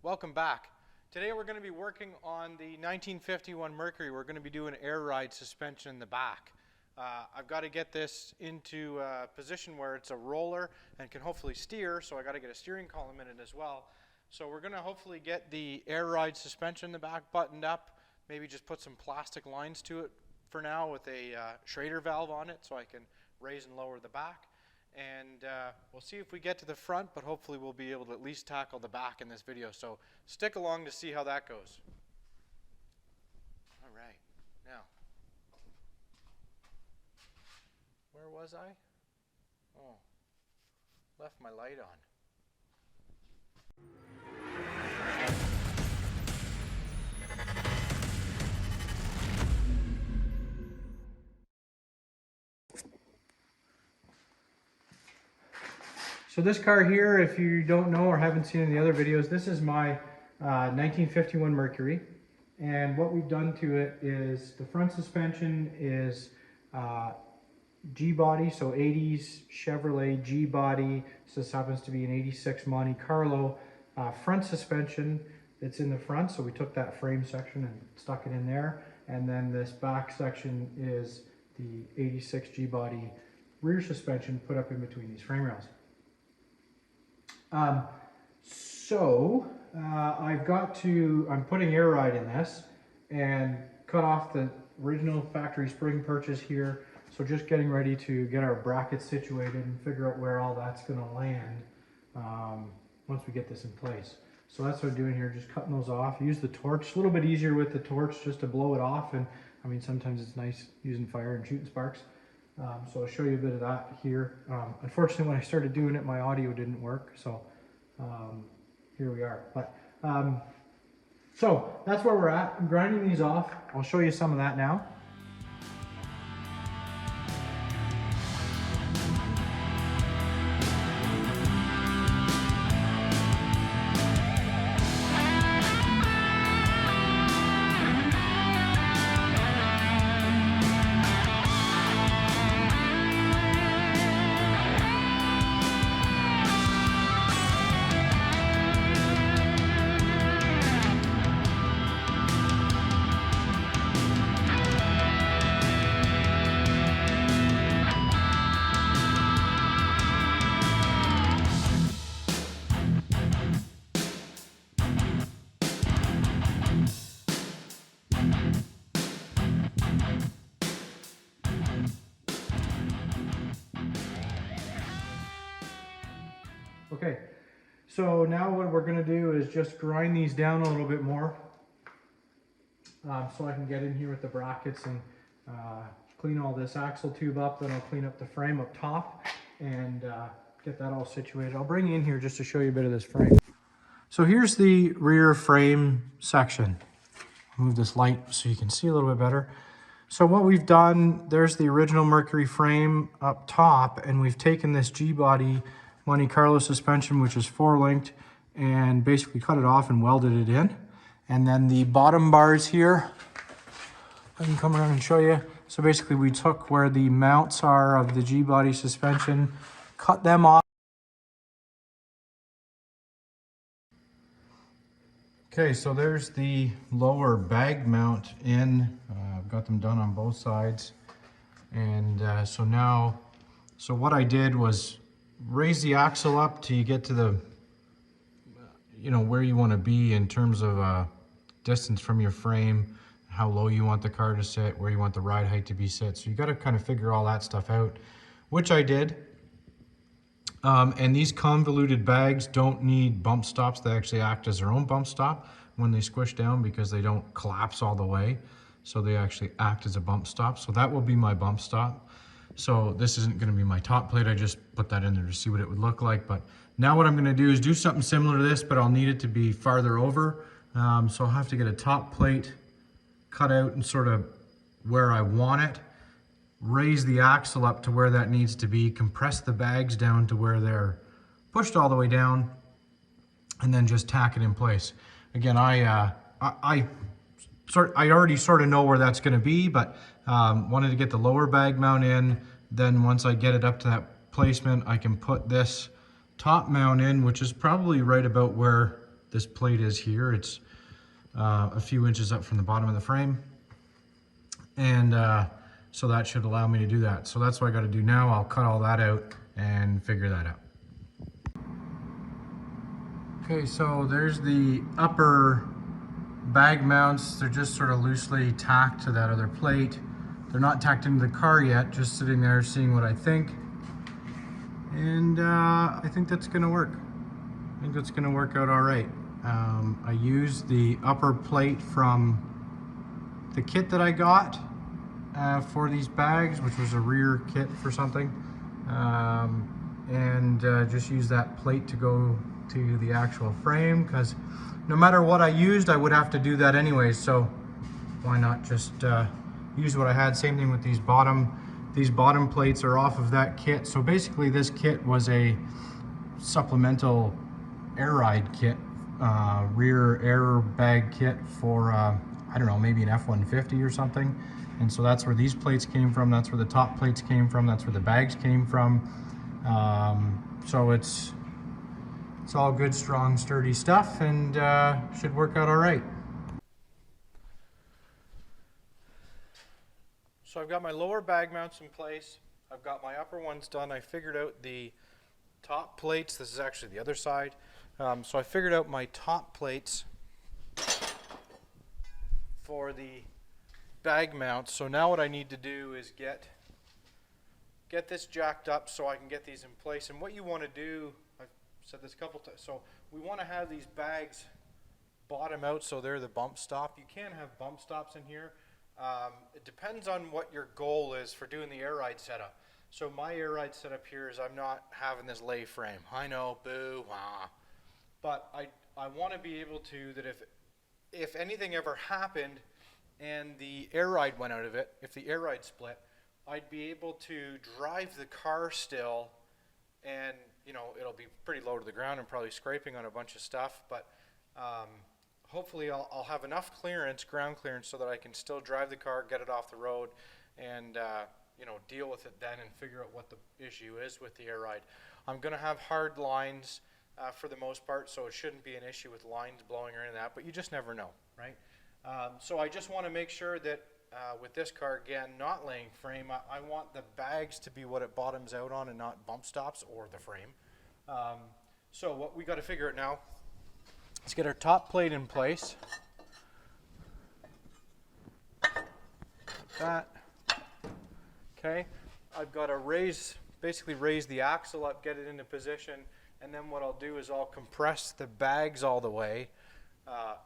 welcome back. Today we're going to be working on the 1951 Mercury. We're going to be doing air ride suspension in the back. I've got to get this into a position where it's a roller and can hopefully steer, so I got to get a steering column in it as well. So we're going to hopefully get the air ride suspension in the back buttoned up, maybe just put some plastic lines to it for now with a Schrader valve on it so I can raise and lower the back. And we'll see if we get to the front, but hopefully we'll be able to at least tackle the back in this video. So stick along to see how that goes. All right, now, where was I? Oh, left my light on. So this car here, if you don't know or haven't seen in the other videos, this is my 1951 Mercury. And what we've done to it is the front suspension is G-Body, so 80s Chevrolet G-Body. This happens to be an 86 Monte Carlo front suspension that's in the front. So we took that frame section and stuck it in there. And then this back section is the 86 G-Body rear suspension put up in between these frame rails. I'm putting air ride in this and cut off the original factory spring purchase here. So just getting ready to get our brackets situated and figure out where all that's going to land once we get this in place. So that's what I'm doing here, just cutting those off. Use the torch, a little bit easier with the torch just to blow it off. And I mean, sometimes it's nice using fire and shooting sparks. So I'll show you a bit of that here. Unfortunately, when I started doing it, my audio didn't work. So here we are. But so that's where we're at. I'm grinding these off. I'll show you some of that now. Okay, so now what we're going to do is just grind these down a little bit more so I can get in here with the brackets and clean all this axle tube up. Then I'll clean up the frame up top and get that all situated. I'll bring you in here just to show you a bit of this frame. So here's the rear frame section. Move this light so you can see a little bit better. So what we've done, there's the original Mercury frame up top, and we've taken this G-Body Monte Carlo suspension, which is 4-linked, and basically cut it off and welded it in. And then the bottom bars here, I can come around and show you. So basically we took where the mounts are of the G-Body suspension, cut them off. Okay, so there's the lower bag mount in. I've got them done on both sides. And so what I did was raise the axle up till you get to the, where you want to be in terms of distance from your frame, how low you want the car to sit, where you want the ride height to be set. So you got to kind of figure all that stuff out, which I did. And these convoluted bags don't need bump stops. They actually act as their own bump stop when they squish down because they don't collapse all the way. So they actually act as a bump stop. So that will be my bump stop. So this isn't going to be my top plate. I just put that in there to see what it would look like. But now what I'm going to do is do something similar to this, but I'll need it to be farther over. So I'll have to get a top plate cut out and sort of where I want it. Raise the axle up to where that needs to be. Compress the bags down to where they're pushed all the way down. And then just tack it in place. Again, I already sort of know where that's going to be, but wanted to get the lower bag mount in. Then once I get it up to that placement, I can put this top mount in, which is probably right about where this plate is here. It's a few inches up from the bottom of the frame. And so that should allow me to do that. So that's what I got to do now. I'll cut all that out and figure that out. Okay, so there's the upper bag mounts. They're just sort of loosely tacked to that other plate. They're not tacked into the car yet, just sitting there seeing what I think. And I think that's gonna work. I think that's gonna work out all right. I used the upper plate from the kit that I got for these bags, which was a rear kit for something. And just use that plate to go to the actual frame, because no matter what I used, I would have to do that anyway, so why not just use what I had. Same thing with these bottom plates are off of that kit. So basically this kit was a supplemental air ride kit, rear air bag kit for I don't know, maybe an F-150 or something. And so that's where these plates came from, that's where the top plates came from, that's where the bags came from. So it's all good, strong, sturdy stuff, and should work out all right. So I've got my lower bag mounts in place. I've got my upper ones done. I figured out the top plates. This is actually the other side. So I figured out my top plates for the bag mounts. So now what I need to do is get this jacked up so I can get these in place. And what you want to do, I've said this a couple times, so we want to have these bags bottom out so they're the bump stop. You can have bump stops in here. It depends on what your goal is for doing the air ride setup. So my air ride setup here is I'm not having this lay frame. I know, boo, wah. But I want to be able to, that if anything ever happened and the air ride went out of it, if the air ride split, I'd be able to drive the car still, and you know, it'll be pretty low to the ground and probably scraping on a bunch of stuff, but hopefully I'll have enough clearance, ground clearance, so that I can still drive the car, get it off the road, and you know, deal with it then and figure out what the issue is with the air ride. I'm going to have hard lines for the most part, so it shouldn't be an issue with lines blowing or any of that, but you just never know, right? So I just want to make sure that with this car, again, not laying frame, I want the bags to be what it bottoms out on and not bump stops or the frame. So what we got to figure out now, let's get our top plate in place. Like that. Okay, I've got to basically raise the axle up, get it into position, and then what I'll do is I'll compress the bags all the way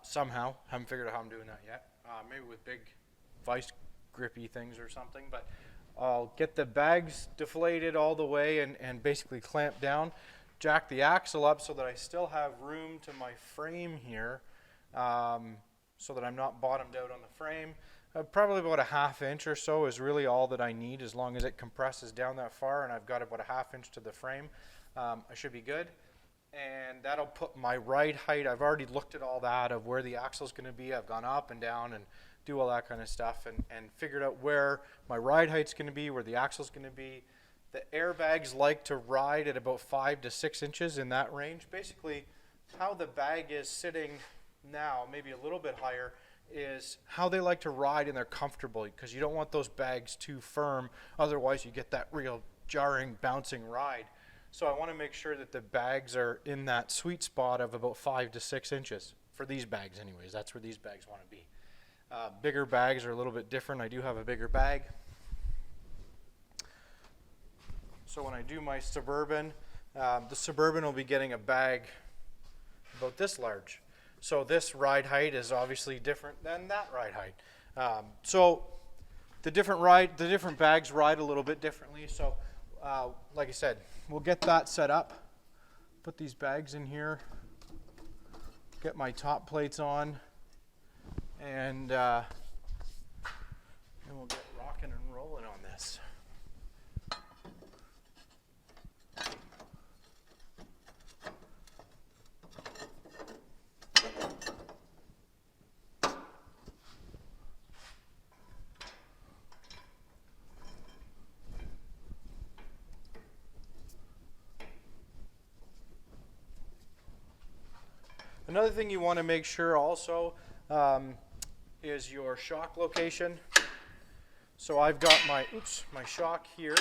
somehow. Haven't figured out how I'm doing that yet. Maybe with big vice grippy things or something, but I'll get the bags deflated all the way and basically clamp down, jack the axle up so that I still have room to my frame here, so that I'm not bottomed out on the frame. Probably about a ½ inch or so is really all that I need, as long as it compresses down that far and I've got about a ½ inch to the frame. I should be good. And that'll put my ride height. I've already looked at all that of where the axle's going to be. I've gone up and down and do all that kind of stuff and figured out where my ride height's going to be, where the axle's going to be. The airbags like to ride at about 5 to 6 inches, in that range. Basically, how the bag is sitting now, maybe a little bit higher, is how they like to ride, and they're comfortable, because you don't want those bags too firm, otherwise you get that real jarring, bouncing ride. So I want to make sure that the bags are in that sweet spot of about 5 to 6 inches, for these bags anyways. That's where these bags want to be. Bigger bags are a little bit different. I do have a bigger bag. So when I do my Suburban, the Suburban will be getting a bag about this large. So this ride height is obviously different than that ride height. So the different bags ride a little bit differently. So like I said, we'll get that set up, put these bags in here, get my top plates on, and we'll get rocking and rolling on this. Another thing you want to make sure also is your shock location. So I've got my shock here,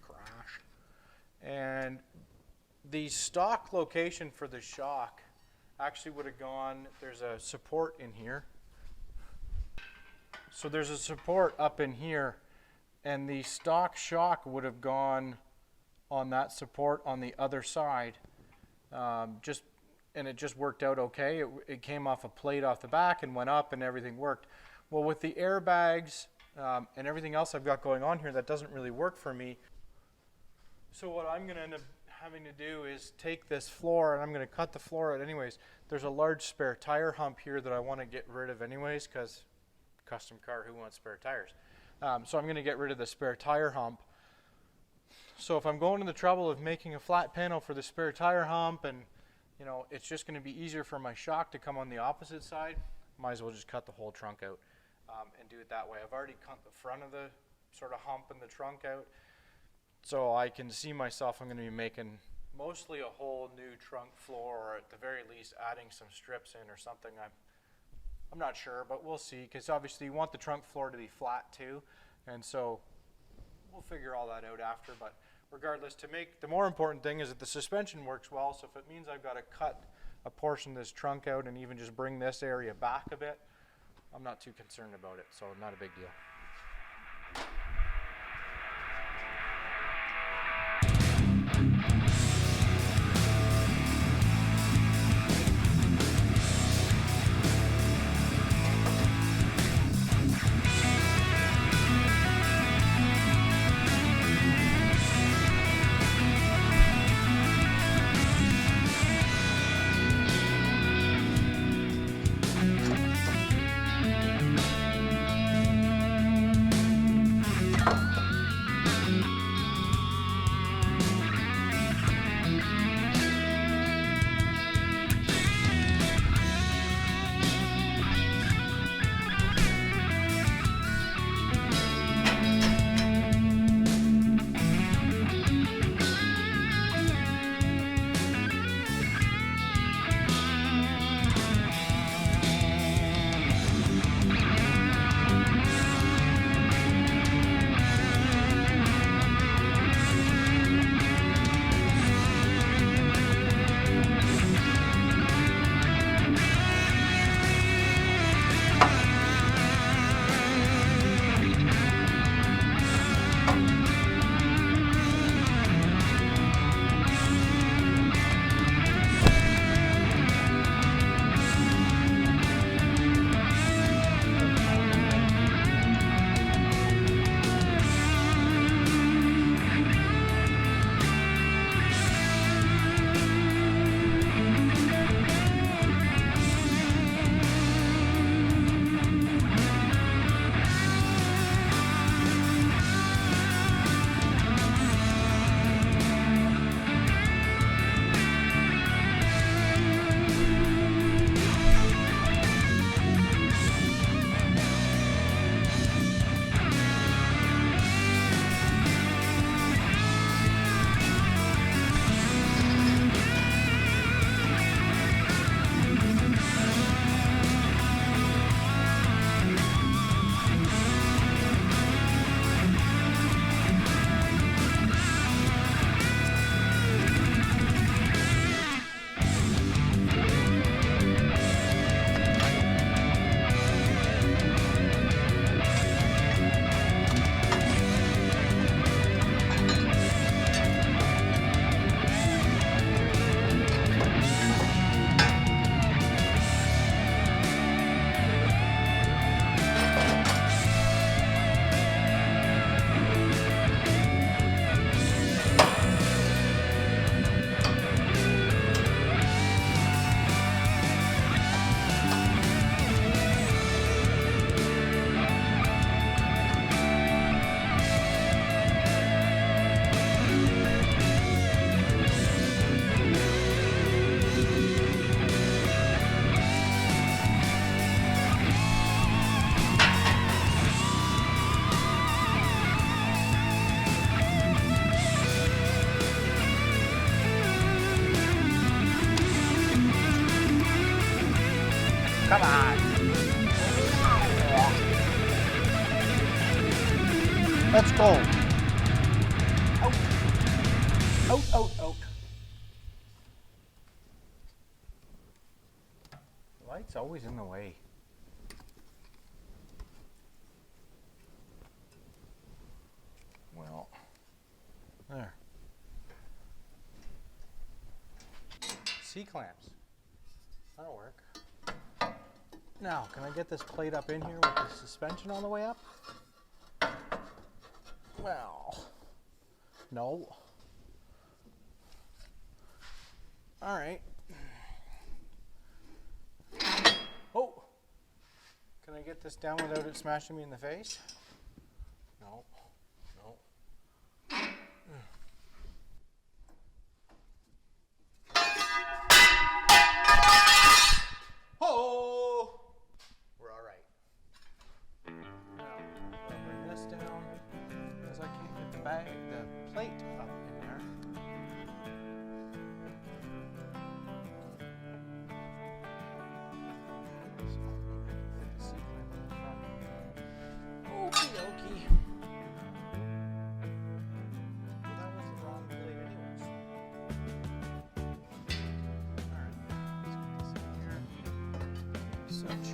crash, and the stock location for the shock actually would have gone, there's a support in here. So there's a support up in here, and the stock shock would have gone on that support on the other side. And it just worked out okay. It came off a plate off the back and went up and everything worked. Well, with the airbags and everything else I've got going on here, that doesn't really work for me. So what I'm going to end up having to do is take this floor, and I'm going to cut the floor out anyways. There's a large spare tire hump here that I want to get rid of anyways, because custom car, who wants spare tires? So I'm going to get rid of the spare tire hump. So if I'm going to the trouble of making a flat panel for the spare tire hump, and you know, it's just going to be easier for my shock to come on the opposite side, might as well just cut the whole trunk out and do it that way. I've already cut the front of the sort of hump and the trunk out, so I can see myself, I'm going to be making mostly a whole new trunk floor, or at the very least adding some strips in or something. I'm not sure, but we'll see, because obviously you want the trunk floor to be flat too, and so we'll figure all that out after. But regardless, the more important thing is that the suspension works well. So if it means I've got to cut a portion of this trunk out and even just bring this area back a bit, I'm not too concerned about it, so not a big deal. Come on. Let's go. Out. Out, out, out. The light's always in the way. Well, there. C-clamps. That'll work. Now, can I get this plate up in here with the suspension all the way up? Well, no. All right. Oh, can I get this down without it smashing me in the face? No, no. Oh, we're all right. Now, I'll bring this down because I can't get the plate up in there. Okie dokie. Well, that was the wrong plate anyways. Alright, let's get this in here. Such.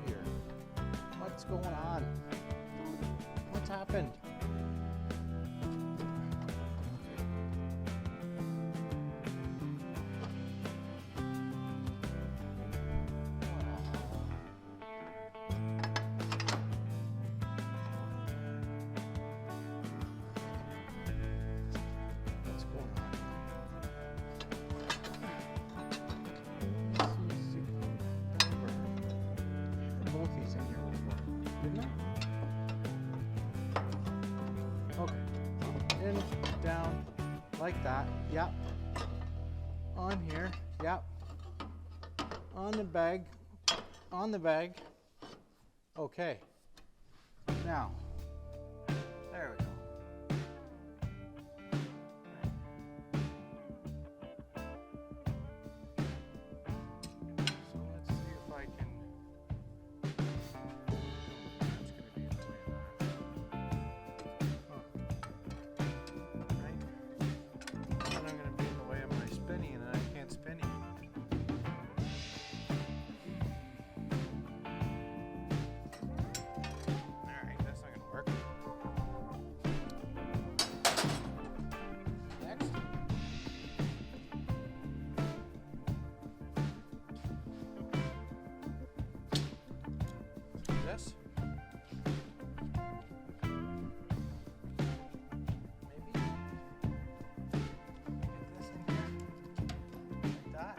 Here. What's going on? What's happened? What's going on? Both these in here before, didn't I? Okay. In, down, like that. Yep. On here. Yep. On the bag. On the bag. Okay. Now. There we go. So let's see if I can. This? Maybe? Get this in here. Like that.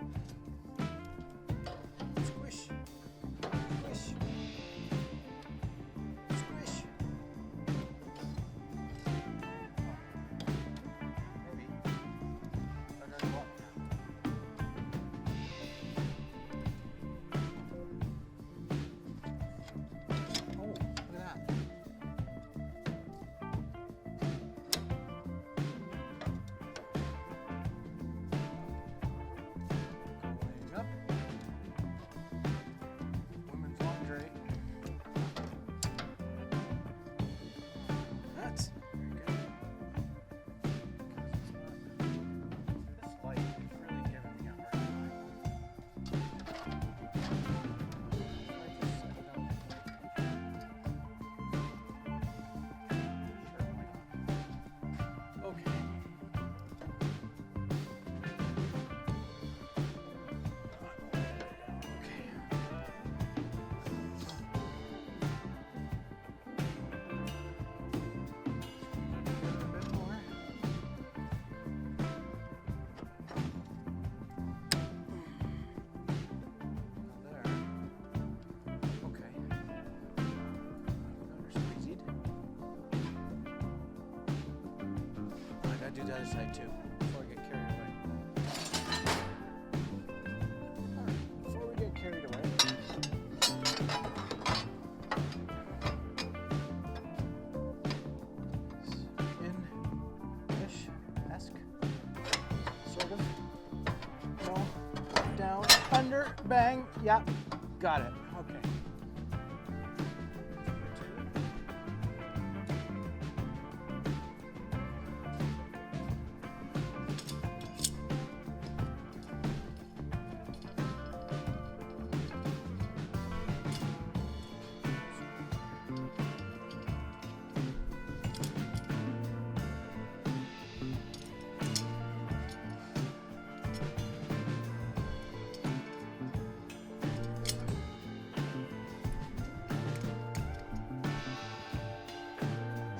Squish. Squish. Squish. Maybe. I got a lot now. other side too, before I get carried away. Alright, before we get carried away. In-ish-esque. Sort of. No. Down. Under. Bang. Yep. Got it. Okay.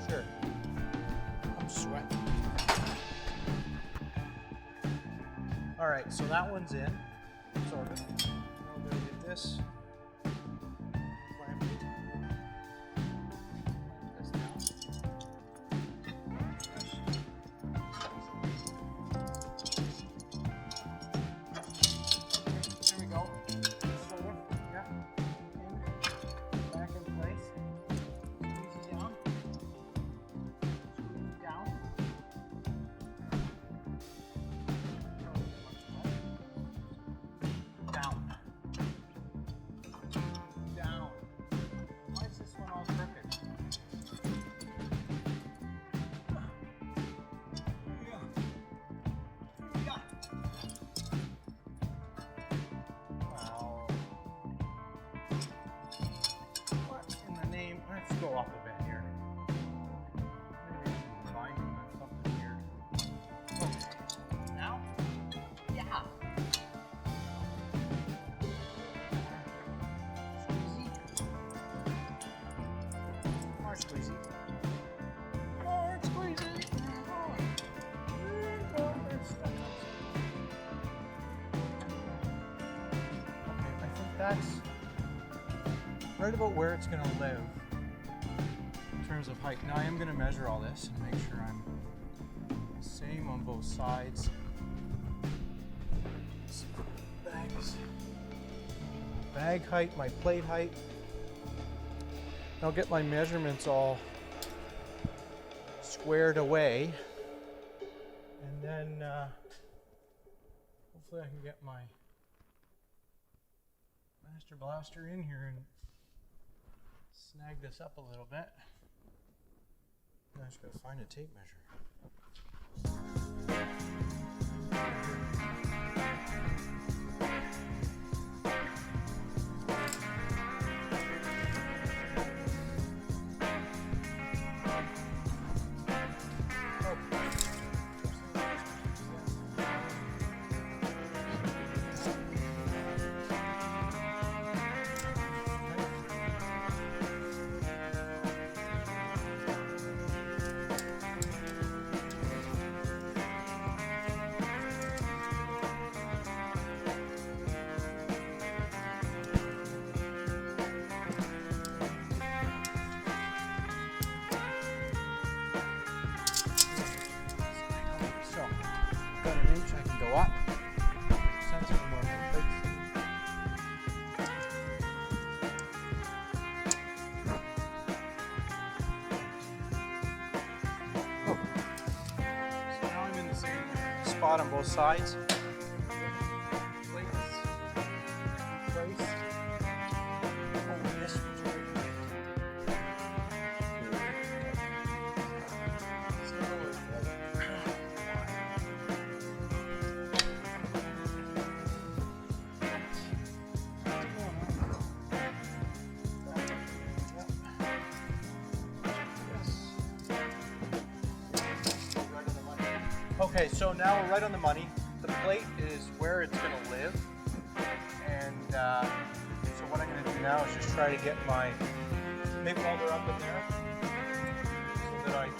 Sure. I'm sweating. All right, so that one's in, sort of. Now we're gonna get this. Clamp it. This down. There we go. Sort of. Yeah. In. Back in place. Squeeze it down. Down. Down. Down. Why is this one all crooked? Yeah. Yeah. Wow. What in the name? Let's go up a bit here. Maybe finding something weird. Okay. Now? Yeah. Squeezy. More squeezy. More squeezy. Okay, I think that's right about where it's going to live in terms of height. Now I am going to measure all this and make sure I'm the same on both sides. Bags. Bag height, my plate height. I'll get my measurements all squared away, and then hopefully I can get my master blaster in here and snag this up a little bit. I just gotta find a tape measure. So, got an inch, I can go up. Sensor more plates. Oh. So now I'm in the same spot on both sides. Plates. Place. Oh, this one's right. Okay, so now we're right on the money. The plate is where it's going to live, and so what I'm going to do now is just try to get my MIG welder up in there so that I can.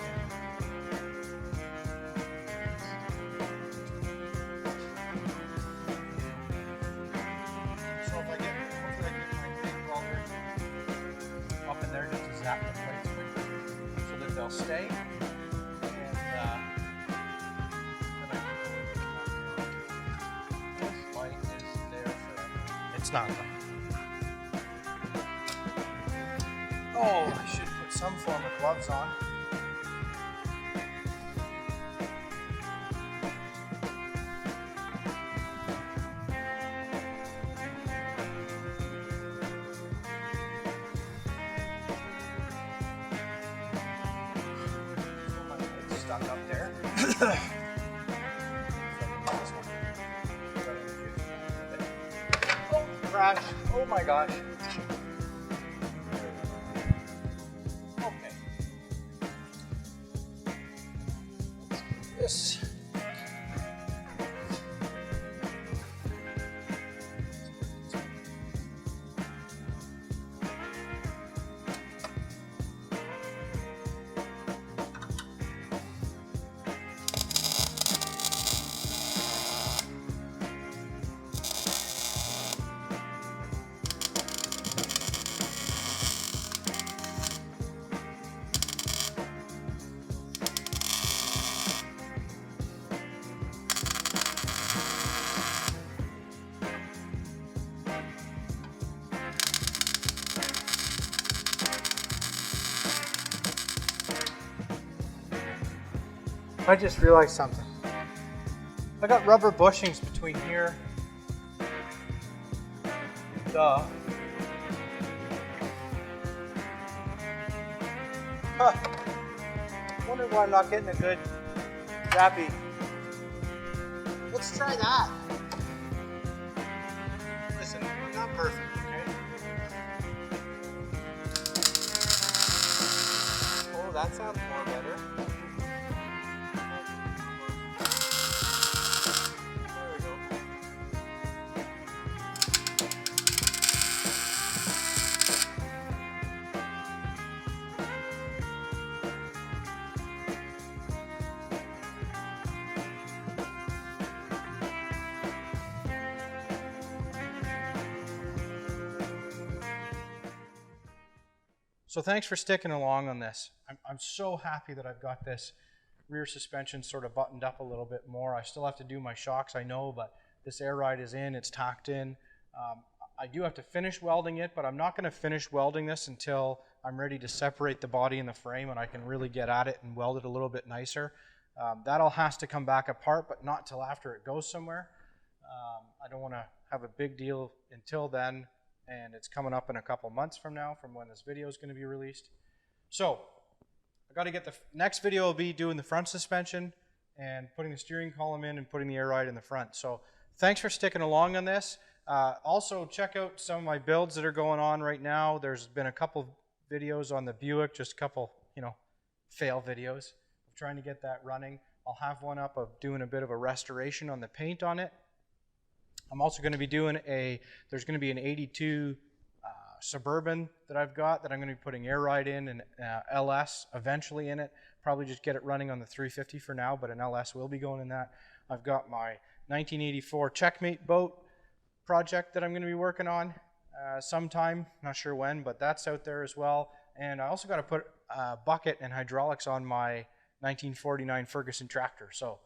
So if I get, hopefully I can get my MIG welder up in there just to zap the plates with, so that they'll stay. It's not right. Oh, I should put some form of gloves on. My leg's stuck up there. Oh, crash. Oh my gosh. Okay. Let's do this. I just realized something. I got rubber bushings between here. Duh. Huh. Wonder why I'm not getting a good zappy. Let's try that. Listen, I'm not perfect, okay? Oh, that sounds more better. So thanks for sticking along on this. I'm so happy that I've got this rear suspension sort of buttoned up a little bit more. I still have to do my shocks, I know, but this air ride is in, it's tacked in. I do have to finish welding it, but I'm not going to finish welding this until I'm ready to separate the body and the frame and I can really get at it and weld it a little bit nicer. That all has to come back apart, but not till after it goes somewhere. I don't want to have a big deal until then. And it's coming up in a couple months from now, from when this video is going to be released. So I got to get the next video will be doing the front suspension and putting the steering column in and putting the air ride in the front. So thanks for sticking along on this. Also check out some of my builds that are going on right now. There's been a couple videos on the Buick, just a couple, fail videos of trying to get that running. I'll have one up of doing a bit of a restoration on the paint on it. I'm also going to be doing there's going to be an 82 Suburban that I've got that I'm going to be putting air ride in and LS eventually in it. Probably just get it running on the 350 for now, but an LS will be going in that. I've got my 1984 Checkmate boat project that I'm going to be working on sometime, not sure when, but that's out there as well. And I also got to put bucket and hydraulics on my 1949 Ferguson tractor. So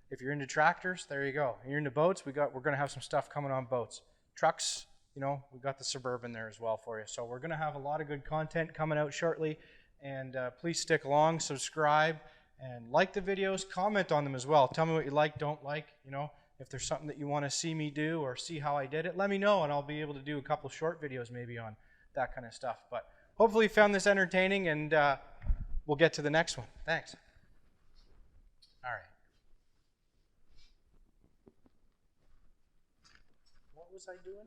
if you're into tractors, there you go. If you're into boats, we're going to have some stuff coming on boats. Trucks, we've got the Suburban there as well for you. So we're going to have a lot of good content coming out shortly. And please stick along, subscribe, and like the videos. Comment on them as well. Tell me what you like, don't like. If there's something that you want to see me do or see how I did it, let me know, and I'll be able to do a couple short videos maybe on that kind of stuff. But hopefully you found this entertaining, and we'll get to the next one. Thanks. All right. What was I doing?